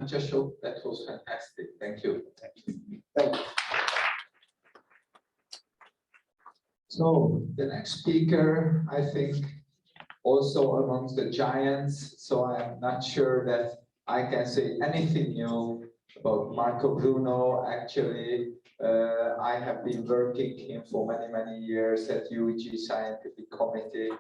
just show that was fantastic. Thank you. Thank you. Thank you. So the next speaker, I think, also amongst the giants. So I'm not sure that I can say anything new about Marco Bruno. Actually, I have been working him for many years at UEG Scientific Committee,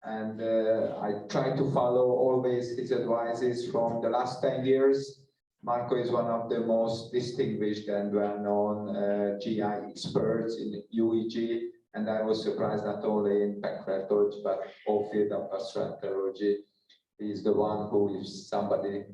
and I try to follow always his advices from the last 10 years. Marco is one of the most distinguished and well-known GI experts in UEG, and I was surprised not only in pancreatology but all field of gastroenterology. He is the one who, if somebody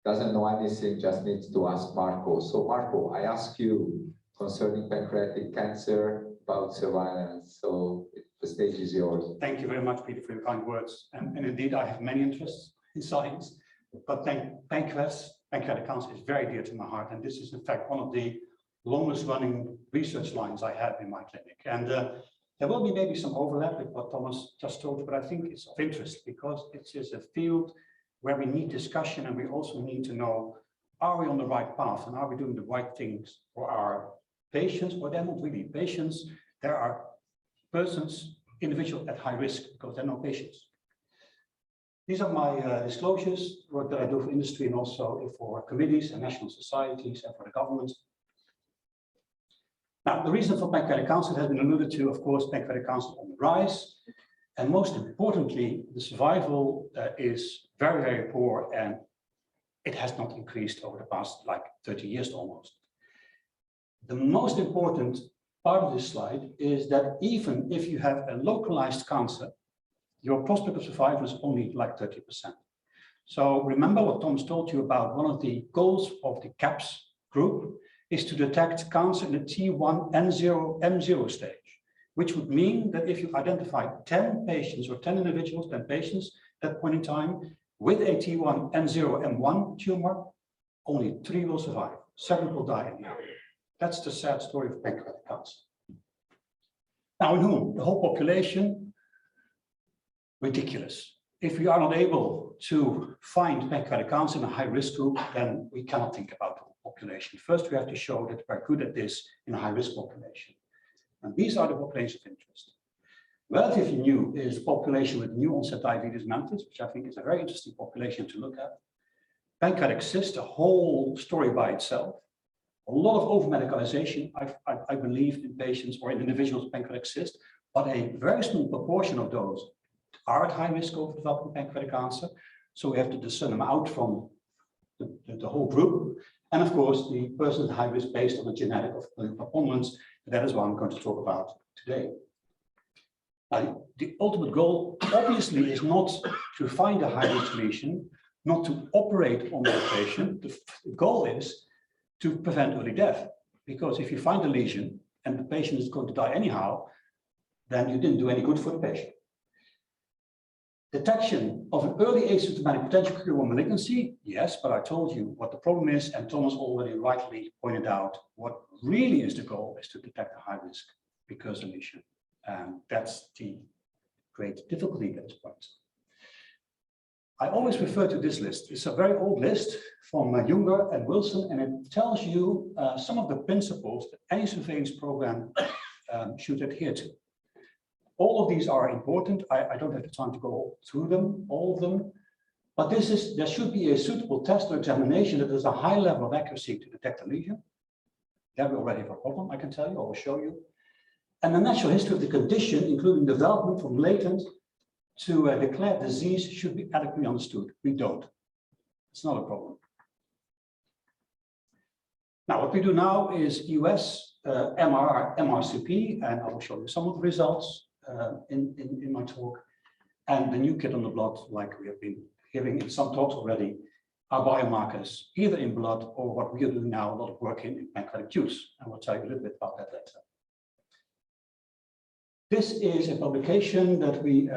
doesn't know anything, just needs to ask Marco. So Marco, I ask you concerning pancreatic cancer about surveillance. So the stage is yours. Thank you very much, Peter, for your kind words. And indeed, I have many interests in science, but pancreatic cancer is very dear to my heart. And this is, in fact, one of the longest running research lines I have in my clinic. And there will be maybe some overlap with what Thomas just told you, but I think it's of interest because it is a field where we need discussion, and we also need to know, are we on the right path and are we doing the right things for our patients? Or they're not really patients, there are persons, individuals at high risk because they're not patients. These are my disclosures, work that I do for industry and also for committees and national societies and for the government. Now, the reason for pancreatic cancer has been alluded to, of course, pancreatic cancer on the rise. And most importantly, the survival is very poor, and it has not increased over the past, like 30 years almost. The most important part of this slide is that even if you have a localized cancer, your prospect of survival is only like 30%. So remember what Thomas told you about one of the goals of the CAPS group is to detect cancer in the T1 M0 stage, which would mean that if you identify 10 patients or 10 individuals, 10 patients at that point in time with a T1 M0 M1 tumor, only 3 will survive. 7 will die in the end. That's the sad story of pancreatic cancer. Now, in whom? The whole population? Ridiculous. If we are not able to find pancreatic cancer in a high-risk group, then we cannot think about the whole population. First, we have to show that we're good at this in a high-risk population. And these are the populations of interest. Relatively new is the population with new onset diabetes mellitus, which I think is a very interesting population to look at. Pancreatic cyst, a whole story by itself. A lot of over-medicalization, I believe, in patients or in individuals with pancreatic cyst, but a very small proportion of those are at high risk of developing pancreatic cancer. So we have to discern them out from the whole group. And of course, the person at high risk based on the genetic of clinical performance. That is what I'm going to talk about today. Now, the ultimate goal obviously is not to find a high-risk lesion, not to operate on that patient. The goal is to prevent early death. Because if you find a lesion and the patient is going to die anyhow, then you didn't do any good for the patient. Detection of an early asymptomatic potential curable malignancy, yes, but I told you what the problem is, and Thomas already rightly pointed out what really is the goal is to detect a high-risk precursor lesion. And that's the great difficulty at this point. I always refer to this list. It's a very old list from Junger and Wilson, and it tells you some of the principles that any surveillance program should adhere to. All of these are important. I don't have the time to go through them, all of them, but there should be a suitable test or examination that has a high level of accuracy to detect a lesion. There we already have a problem, I can tell you, I will show you. And the natural history of the condition, including development from latent to declared disease, should be adequately understood. We don't. It's not a problem. Now, what we do now is US MRCP, and I will show you some of the results in my talk. And the new kid on the block, like we have been hearing in some talks already, are biomarkers, either in blood or what we are doing now, a lot of work in pancreatic juice. And we'll tell you a little bit about that later. This is a publication that we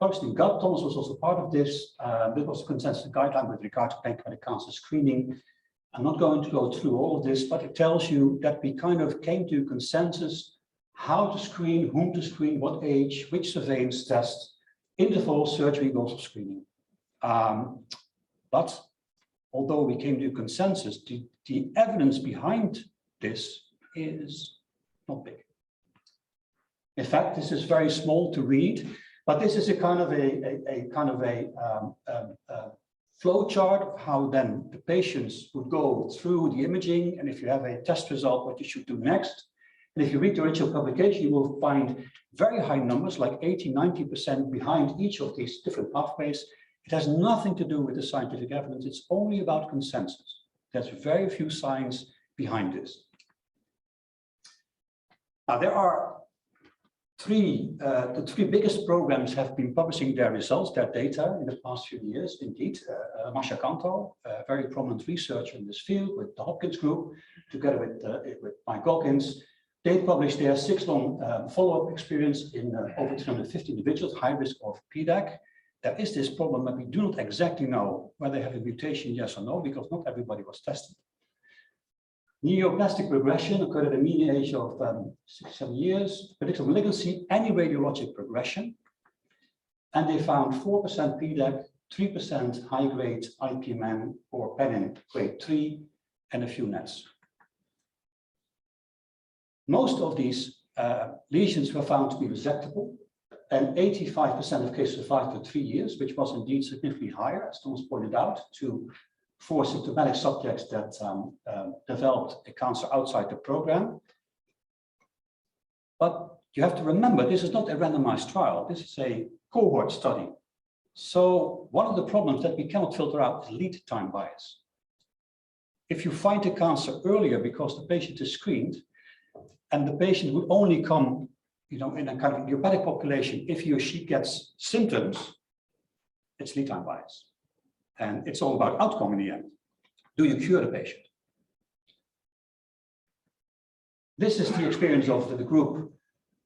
published in Gut. Thomas was also part of this. This was a consensus guideline with regard to pancreatic cancer screening. I'm not going to go through all of this, but it tells you that we kind of came to a consensus how to screen, whom to screen, what age, which surveillance test, interval, surgery, goals of screening. But although we came to a consensus, the evidence behind this is not big. In fact, this is very small to read, but this is a kind of a flow chart of how then the patients would go through the imaging, and if you have a test result, what you should do next. And if you read the original publication, you will find very high numbers, like 80–90% behind each of these different pathways. It has nothing to do with the scientific evidence. It's only about consensus. There's very few science behind this. Now, there are the three biggest programs have been publishing their results, their data in the past few years. Indeed, Masha Kanto, a very prominent researcher in this field with the Hopkins group, together with Mike Goggins, they published their 6-month follow-up experience in over 350 individuals, high risk of PDAC. There is this problem that we do not exactly know whether they have a mutation, yes or no, because not everybody was tested. Neoplastic regression occurred at a mean age of 6–7 years, predictable malignancy, any radiologic progression. And they found 4% PDAC, 3% high-grade IPMN or penin grade 3, and a few NETs. Most of these lesions were found to be resectable, and 85% of cases survived for 3 years, which was indeed significantly higher, as Thomas pointed out, for symptomatic subjects that developed a cancer outside the program. But you have to remember, this is not a randomized trial. This is a cohort study. So one of the problems that we cannot filter out is lead time bias. If you find the cancer earlier because the patient is screened, and the patient would only come, in a kind of idiopathic population, if he or she gets symptoms, it's lead time bias. And it's all about outcome in the end. Do you cure the patient? This is the experience of the group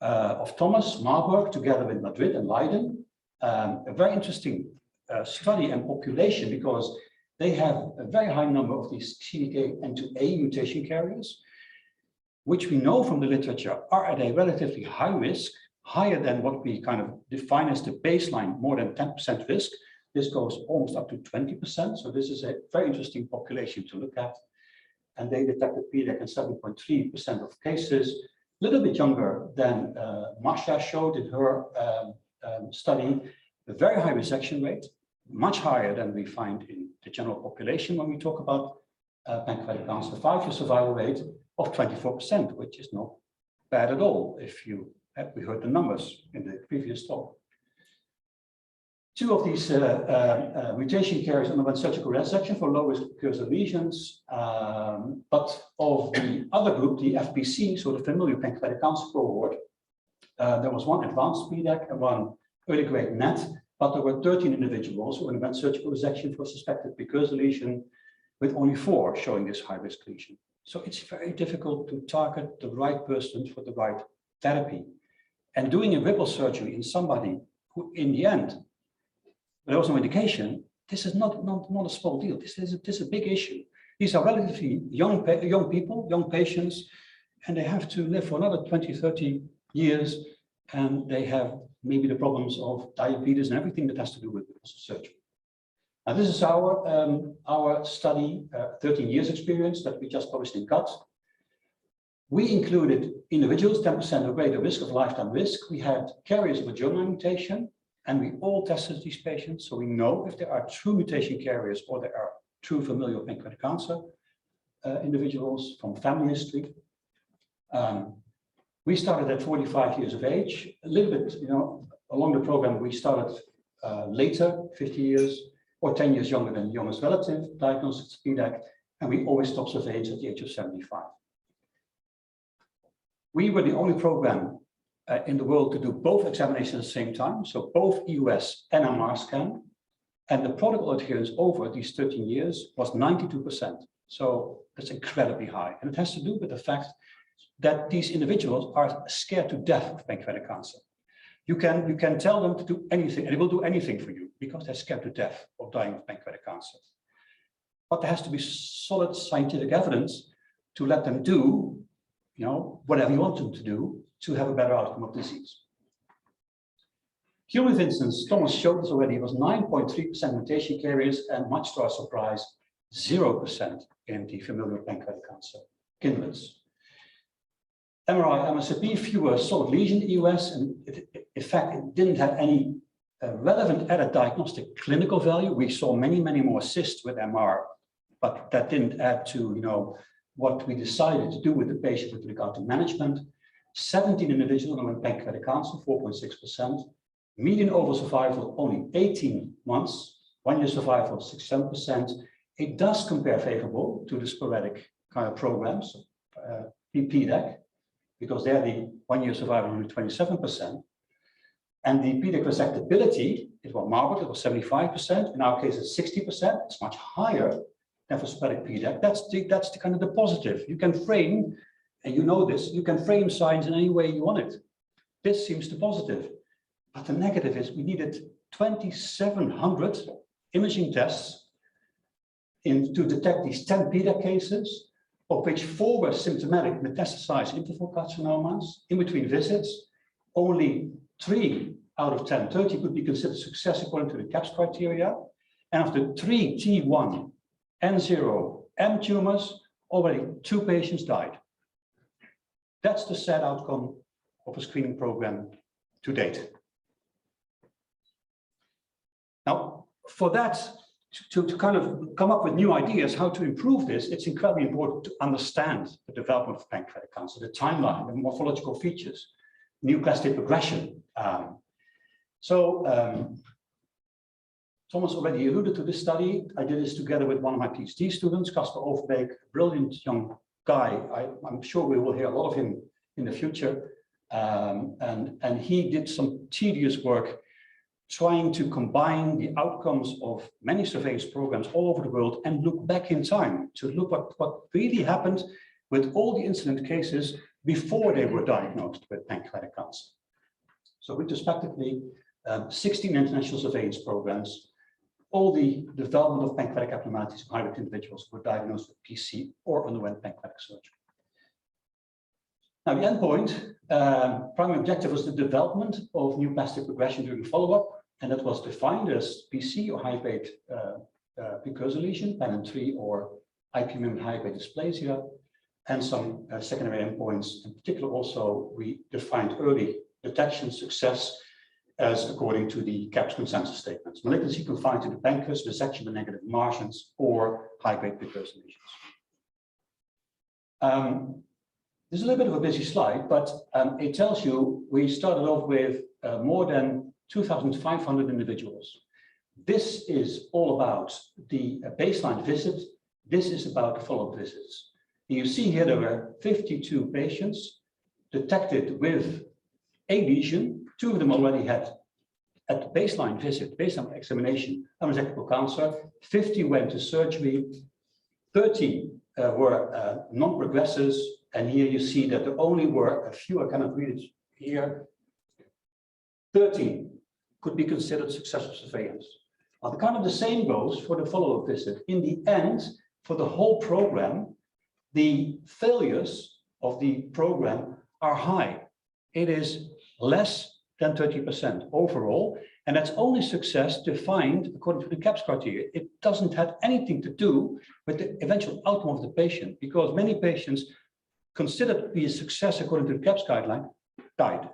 of Thomas, Marburg, together with Madrid and Leiden. A very interesting study and population, because they have a very high number of these CDKN2A mutation carriers, which we know from the literature are at a relatively high risk, higher than what we kind of define as the baseline, more than 10% risk. This goes almost up to 20%. So this is a very interesting population to look at. And they detected PDAC in 7.3% of cases, a little bit younger than Masha showed in her study, a very high resection rate, much higher than we find in the general population when we talk about pancreatic cancer. 5-year survival rate of 24%, which is not bad at all if we heard the numbers in the previous talk. 2 of these mutation carriers underwent surgical resection for low-risk precursor lesions, but of the other group, the FPC, so the familial pancreatic cancer cohort, there was 1 advanced PDAC and 1 early-grade NET, but there were 13 individuals who underwent surgical resection for suspected precursor lesion, with only 4 showing this high-risk lesion. So it's very difficult to target the right person for the right therapy. And doing a Whipple surgery in somebody who, in the end, there was no indication, this is not a small deal. This is a big issue. These are relatively young people, young patients, and they have to live for another 20–30 years, and they have maybe the problems of diabetes and everything that has to do with surgery. Now, this is our study, 13 years experience that we just published in Gut. We included individuals, 10% or greater risk of lifetime risk. We had carriers of a germline mutation, and we all tested these patients, so we know if there are true mutation carriers or there are true familial pancreatic cancer individuals from family history. We started at 45 years of age. A little bit, along the program, we started later, 50 years or 10 years younger than the youngest relative diagnosed with PDAC, and we always stopped surveillance at the age of 75. We were the only program in the world to do both examinations at the same time, so both EUS and MR scan, and the protocol adherence over these 13 years was 92%. So that's incredibly high, and it has to do with the fact that these individuals are scared to death of pancreatic cancer. You can tell them to do anything, and they will do anything for you because they're scared to death of dying of pancreatic cancer. But there has to be solid scientific evidence to let them do, whatever you want them to do to have a better outcome of disease. Cumulative incidence, Thomas showed us already, was 9.3% mutation carriers, and much to our surprise, 0% in the familial pancreatic cancer kindlets. MRI, MSRP, fewer solid lesion EUS, and in fact, it didn't have any relevant added diagnostic clinical value. We saw many, many more cysts with MR, but that didn't add to, what we decided to do with the patient with regard to management. 17 individuals with pancreatic cancer, 4.6%. Median overall survival only 18 months, 1 year survival 67%. It does compare favorable to the sporadic kind of programs, PDAC, because there the 1 year survival only 27%. And the PDAC resectability, it was marked, it was 75%. In our case, it's 60%. It's much higher than for sporadic PDAC. That's the kind of the positive. You can frame, and you know this, you can frame science in any way you want it. This seems the positive. But the negative is we needed 2,700 imaging tests to detect these 10 PDAC cases, of which 4 were symptomatic metastasized interval carcinomas. In between visits, only 3 out of 10, 30 could be considered success according to the CAPS criteria. And after 3 T1, N0, M tumors, already 2 patients died. That's the sad outcome of a screening program to date. Now, for that, to kind of come up with new ideas how to improve this, it's incredibly important to understand the development of pancreatic cancer, the timeline, the morphological features, neoplastic progression. Thomas already alluded to this study. I did this together with one of my PhD students, Casper Overbeek, a brilliant young guy. I'm sure we will hear a lot of him in the future. And he did some tedious work trying to combine the outcomes of many surveillance programs all over the world and look back in time to look what really happened with all the incident cases before they were diagnosed with pancreatic cancer. So retrospectively, 16 international surveillance programs, all the development of pancreatic abnormalities in high-risk individuals who were diagnosed with PC or underwent pancreatic surgery. Now, the endpoint, primary objective was the development of neoplastic progression during follow-up, and that was defined as PC or high-grade precursor lesion, PANN3 or IP-mimic high-grade dysplasia, and some secondary endpoints. In particular, also, we defined early detection success as according to the CAPS consensus statements. Malignancy confined to the pancreas, resection with negative margins, or high-grade precursor lesions. This is a little bit of a busy slide, but it tells you we started off with more than 2,500 individuals. This is all about the baseline visit. This is about the follow-up visits. You see here there were 52 patients detected with a lesion. 2 of them already had, at the baseline visit, baseline examination, unresectable cancer. 50 went to surgery. 30 were non-progressors. And here you see that there only were a few, I cannot read it here, 13 could be considered successful surveillance. Now, the kind of the same goes for the follow-up visit. In the end, for the whole program, the failures of the program are high. It is less than 30% overall, and that's only success defined according to the CAPS criteria. It doesn't have anything to do with the eventual outcome of the patient, because many patients considered to be a success according to the CAPS guideline died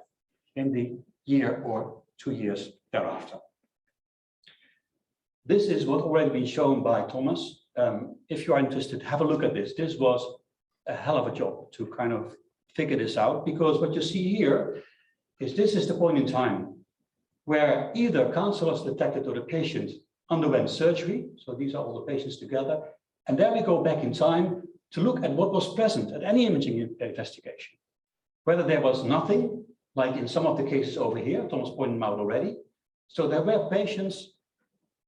in the year or 2 years thereafter. This is what already been shown by Thomas. If you are interested, have a look at this. This was a hell of a job to kind of figure this out, because what you see here is this is the point in time where either cancer was detected or the patient underwent surgery. So these are all the patients together. And then we go back in time to look at what was present at any imaging investigation. Whether there was nothing, like in some of the cases over here, Thomas pointed them out already. So there were patients,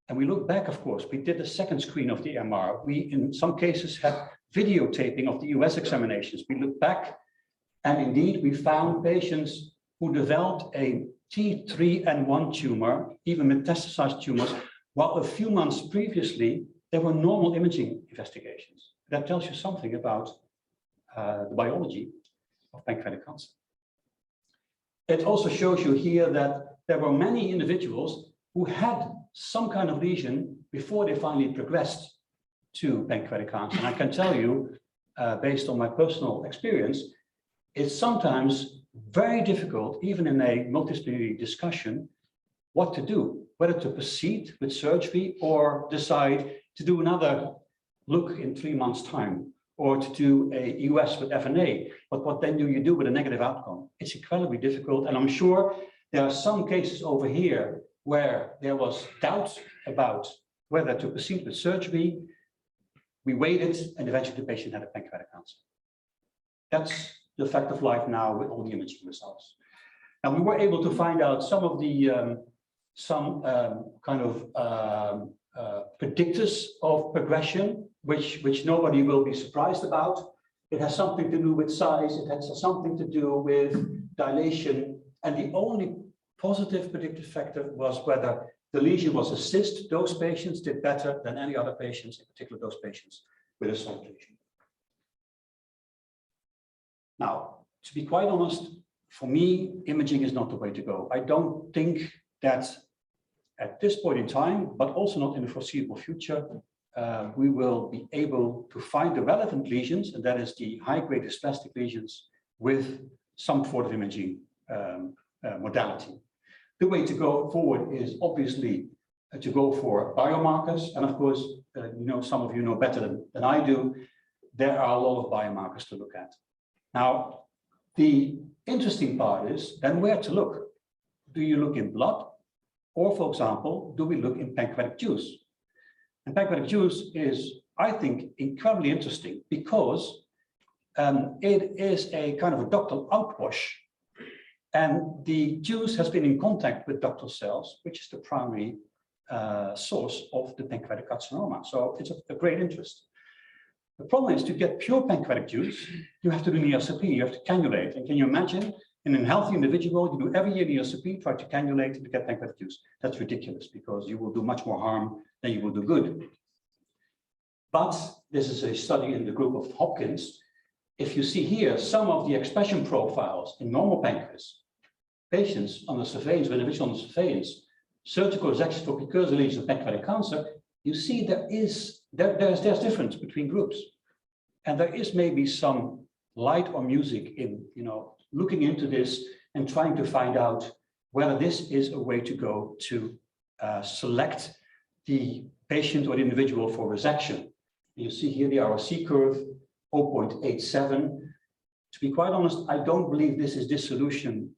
and we look back, of course, we did a second screen of the MR. We, in some cases, had videotaping of the US examinations. We look back, and indeed, we found patients who developed a T3N1 tumor, even metastasized tumors, while a few months previously, there were normal imaging investigations. That tells you something about the biology of pancreatic cancer. It also shows you here that there were many individuals who had some kind of lesion before they finally progressed to pancreatic cancer. And I can tell you, based on my personal experience, it's sometimes very difficult, even in a multidisciplinary discussion, what to do, whether to proceed with surgery or decide to do another look in 3 months' time, or to do a US with FNA. But what then do you do with a negative outcome? It's incredibly difficult. And I'm sure there are some cases over here where there was doubt about whether to proceed with surgery. We waited, and eventually the patient had a pancreatic cancer. That's the fact of life now with all the imaging results. And we were able to find out some of the predictors of progression, which nobody will be surprised about. It has something to do with size, it has something to do with dilation, and the only positive predictive factor was whether the lesion was a cyst. Those patients did better than any other patients, in particular those patients with a solid lesion. Now, to be quite honest, for me, imaging is not the way to go. I don't think that at this point in time, but also not in the foreseeable future, we will be able to find the relevant lesions, and that is the high-grade dysplastic lesions with some sort of imaging modality. The way to go forward is obviously to go for biomarkers, and of course, some of you know better than I do, there are a lot of biomarkers to look at. Now, the interesting part is then where to look. Do you look in blood? Or, for example, do we look in pancreatic juice? And pancreatic juice is, I think, incredibly interesting because it is a kind of a ductal outwash. And the juice has been in contact with ductal cells, which is the primary source of the pancreatic carcinoma. So it's a great interest. The problem is to get pure pancreatic juice, you have to do an ERCP, you have to cannulate. And can you imagine, in a healthy individual, you do every year an ERCP, try to cannulate to get pancreatic juice. That's ridiculous because you will do much more harm than you will do good. But this is a study in the group of Hopkins. If you see here some of the expression profiles in normal pancreas, patients on the surveillance, when individuals on the surveillance, surgical resection for precursor lesions of pancreatic cancer, you see there's difference between groups. And there is maybe some light or music in, looking into this and trying to find out whether this is a way to go to select the patient or the individual for resection. You see here the ROC curve, 0.87. To be quite honest, I don't believe this is dissolution,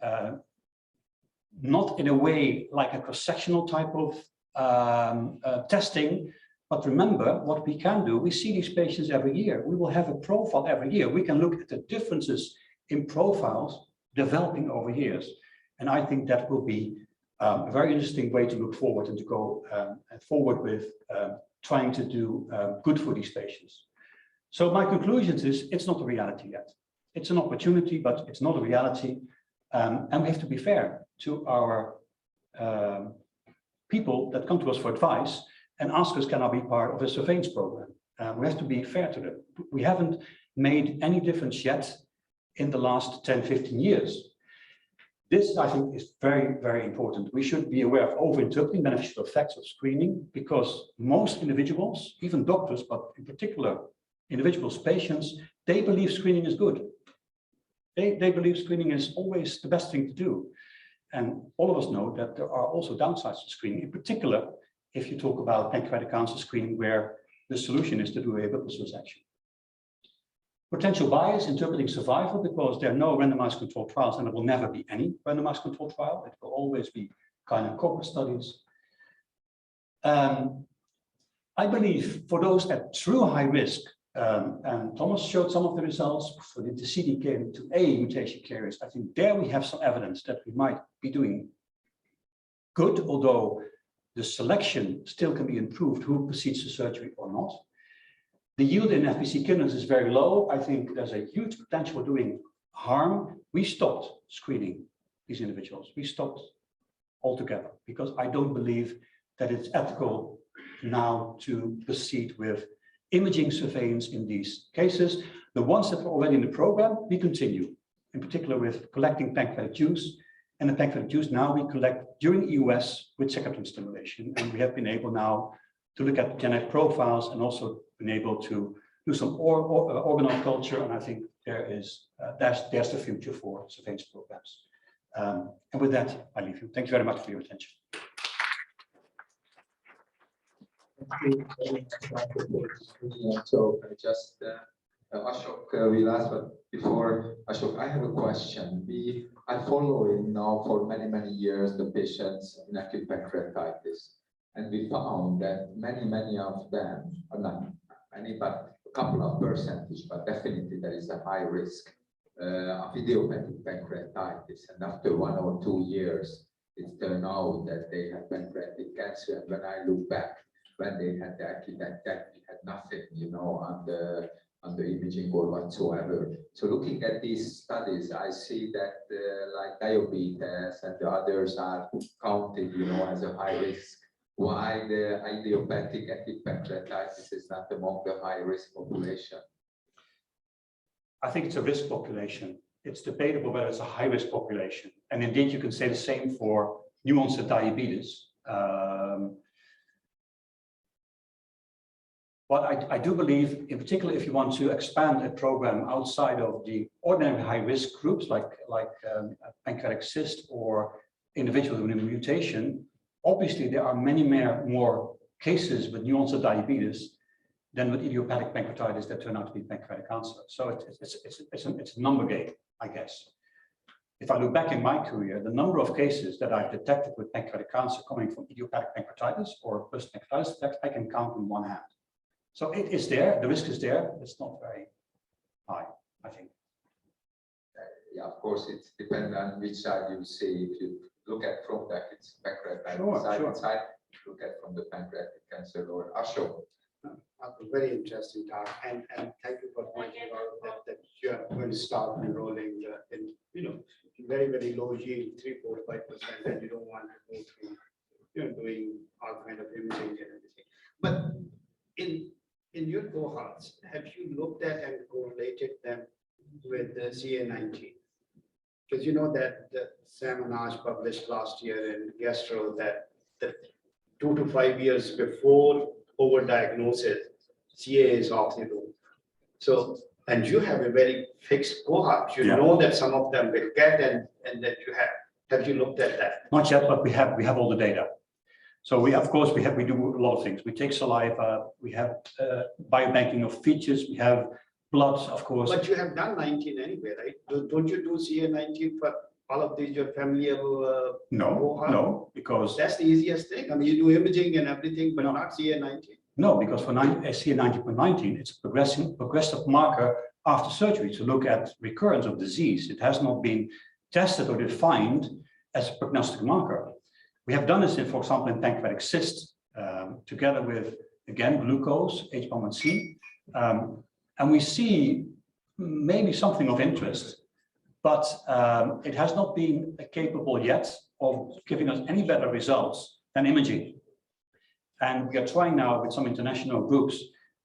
not in a way like a cross-sectional type of testing, but remember what we can do. We see these patients every year. We will have a profile every year. We can look at the differences in profiles developing over years. And I think that will be a very interesting way to look forward and to go forward with trying to do good for these patients. So my conclusion is it's not a reality yet. It's an opportunity, but it's not a reality. And we have to be fair to our people that come to us for advice and ask us, can I be part of a surveillance program? We have to be fair to them. We haven't made any difference yet in the last 10, 15 years. This, I think, is very, very important. We should be aware of over-interpreting beneficial effects of screening because most individuals, even doctors, but in particular individuals, patients, they believe screening is good. They believe screening is always the best thing to do. And all of us know that there are also downsides to screening, in particular, if you talk about pancreatic cancer screening, where the solution is to do a purpose resection. Potential bias, interpreting survival, because there are no randomized controlled trials, and there will never be any randomized controlled trial. It will always be kind of corporate studies. I believe for those at true high risk, and Thomas showed some of the results for the CDKN2A mutation carriers. I think there we have some evidence that we might be doing good, although the selection still can be improved, who proceeds to surgery or not. The yield in FBC kidneys is very low. I think there's a huge potential for doing harm. We stopped screening these individuals. We stopped altogether because I don't believe that it's ethical now to proceed with imaging surveillance in these cases. The ones that were already in the program, we continue, in particular with collecting pancreatic juice. And the pancreatic juice now we collect during EUS with secondary stimulation. And we have been able now to look at genetic profiles and also been able to do some organoid culture, and I think there's the future for surveillance programs. And with that, I leave you. Thank you very much for your attention. So just Ashok will ask, but before Ashok, I have a question. I following now for many years the patients in acute pancreatitis, and we found that many of them, or not many, but a couple of percentage, but definitely there is a high risk of idiopathic pancreatitis, and after 1 or 2 years, it turned out that they have pancreatic cancer. And when I look back, when they had the acute attack, we had nothing, you know, on the imaging or whatsoever. So looking at these studies, I see that like diabetes and the others are counted, you know, as a high risk. Why the idiopathic acute pancreatitis is not among the high risk population? I think it's a risk population. It's debatable whether it's a high risk population. And indeed, you can say the same for new onset diabetes. But I do believe, in particular, if you want to expand a program outside of the ordinary high-risk groups, like pancreatic cyst or individuals with a mutation, obviously there are many more cases with new onset diabetes than with idiopathic pancreatitis that turn out to be pancreatic cancer. So it's a number game, I guess. If I look back in my career, the number of cases that I've detected with pancreatic cancer coming from idiopathic pancreatitis or post-pancreatitis attacks, I can count on one hand. So it is there, the risk is there, it's not very high, I think. Yeah, of course, it depends on which side you see. If you look at from the pancreatic side, look at from the pancreatic cancer or Ashok. Very interesting talk, and thank you for pointing out that you are going to start enrolling in, you know, very low yield, 3, 4, 5%, and you don't want to go through, you know, doing all kind of imaging and everything. But in your cohorts, have you looked at and correlated them with the CA19? Because you know that Sam and Ash published last year in Gastro that 2 to 5 years before overdiagnosis, CA is off the roof. So, and you have a very fixed cohort. You know that some of them will get and that you have you looked at that? Not yet, but we have all the data. So we do a lot of things. We take saliva, we have biobanking of features, we have blood, of course. But you have done 19 anyway, right? Don't you do CA19 for all of these, your familial No, because that's the easiest thing. I mean, you do imaging and everything, but not CA19. No, because for CA19.19, it's a progressive marker after surgery to look at recurrence of disease. It has not been tested or defined as a prognostic marker. We have done this in, for example, in pancreatic cyst, together with, again, glucose, H1C, and we see maybe something of interest, but it has not been capable yet of giving us any better results than imaging. And we are trying now with some international groups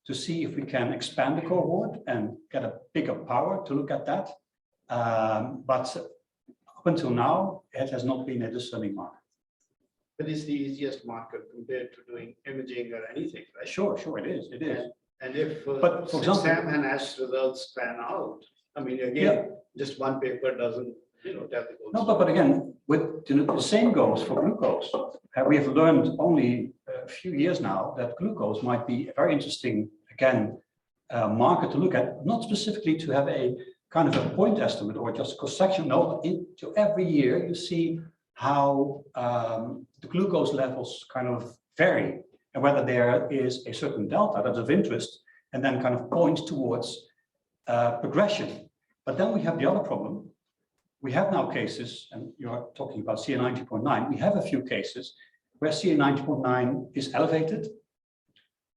to see if we can expand the cohort and get a bigger power to look at that. But up until now, it has not been a discerning marker. But it's the easiest marker compared to doing imaging or anything, right? Sure, it is. And if but for example, Sam and Ash results pan out, I mean, again, just one paper doesn't, you know, tell the whole no, but again, with the same goes for glucose. We have learned only a few years now that glucose might be a very interesting, again, marker to look at, not specifically to have a kind of a point estimate or just cross-section. No, into every year you see how the glucose levels kind of vary and whether there is a certain delta that's of interest and then kind of points towards progression. But then we have the other problem. We have now cases, and you're talking about CA90.9, we have a few cases where CA90.9 is elevated,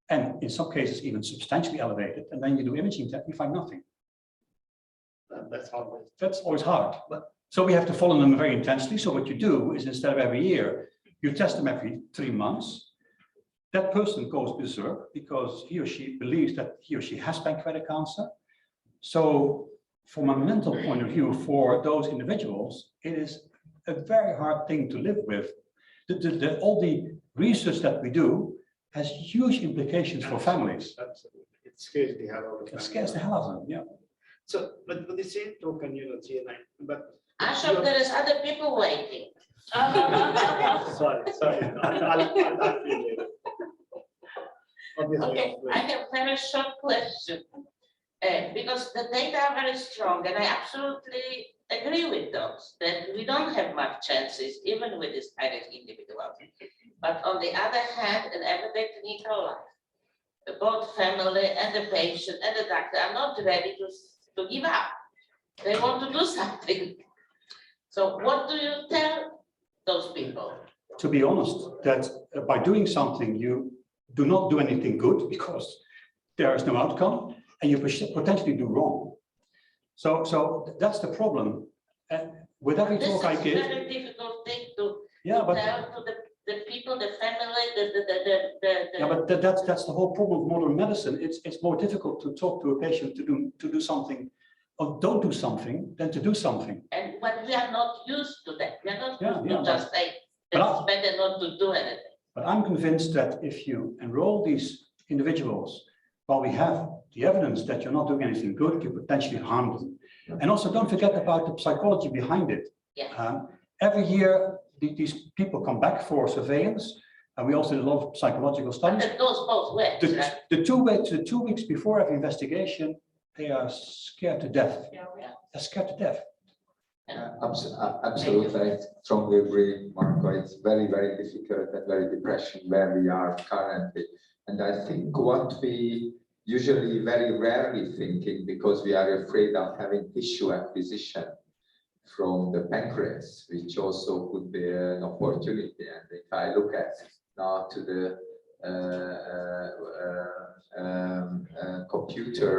and in some cases even substantially elevated, and then you do imaging, you find nothing. That's always hard. But so we have to follow them very intensely. So what you do is instead of every year, you test them every 3 months. That person goes berserk because he or she believes that he or she has pancreatic cancer. So from a mental point of view, for those individuals, it is a very hard thing to live with. All the research that we do has huge implications for families. Absolutely. It scares the hell out of them. It scares the hell out of them, yeah. So, but the same token, GNI, but. Ashok, there is other people waiting. Sorry, I'll do it later. Obviously, Okay, I have a very short question. Because the data are very strong, and I absolutely agree with those, that we don't have much chances, even with this Highrisk individuals. But on the other hand, and everybody needs a life. Both family and the patient and the doctor are not ready to give up. They want to do something. So what do you tell those people? To be honest, that by doing something, you do not do anything good because there is no outcome, and you potentially do wrong. So that's the problem. With every talk I give. This is a very difficult thing to Yeah, but tell to the people, the family, yeah, but that's the whole problem of modern medicine. It's more difficult to talk to a patient to do something or don't do something than to do something. And when we are not used to that, we are not Yeah, used yeah, to just say it's better not to do anything. But I'm convinced that if you enroll these individuals, while we have the evidence that you're not doing anything good, you potentially harm them. And also don't forget about the psychology behind it. Yeah. Every year, these people come back for surveillance, and we also do a lot of psychological studies. But it goes both ways, right? The 2 weeks before every investigation, they are scared to death. Yeah. They're scared to death. Absolutely, I strongly agree, Marco. It's very, very difficult and very depressing where we are currently. And I think what we usually very rarely thinking, because we are afraid of having tissue acquisition from the pancreas, which also could be an opportunity. And if I look at now to the computer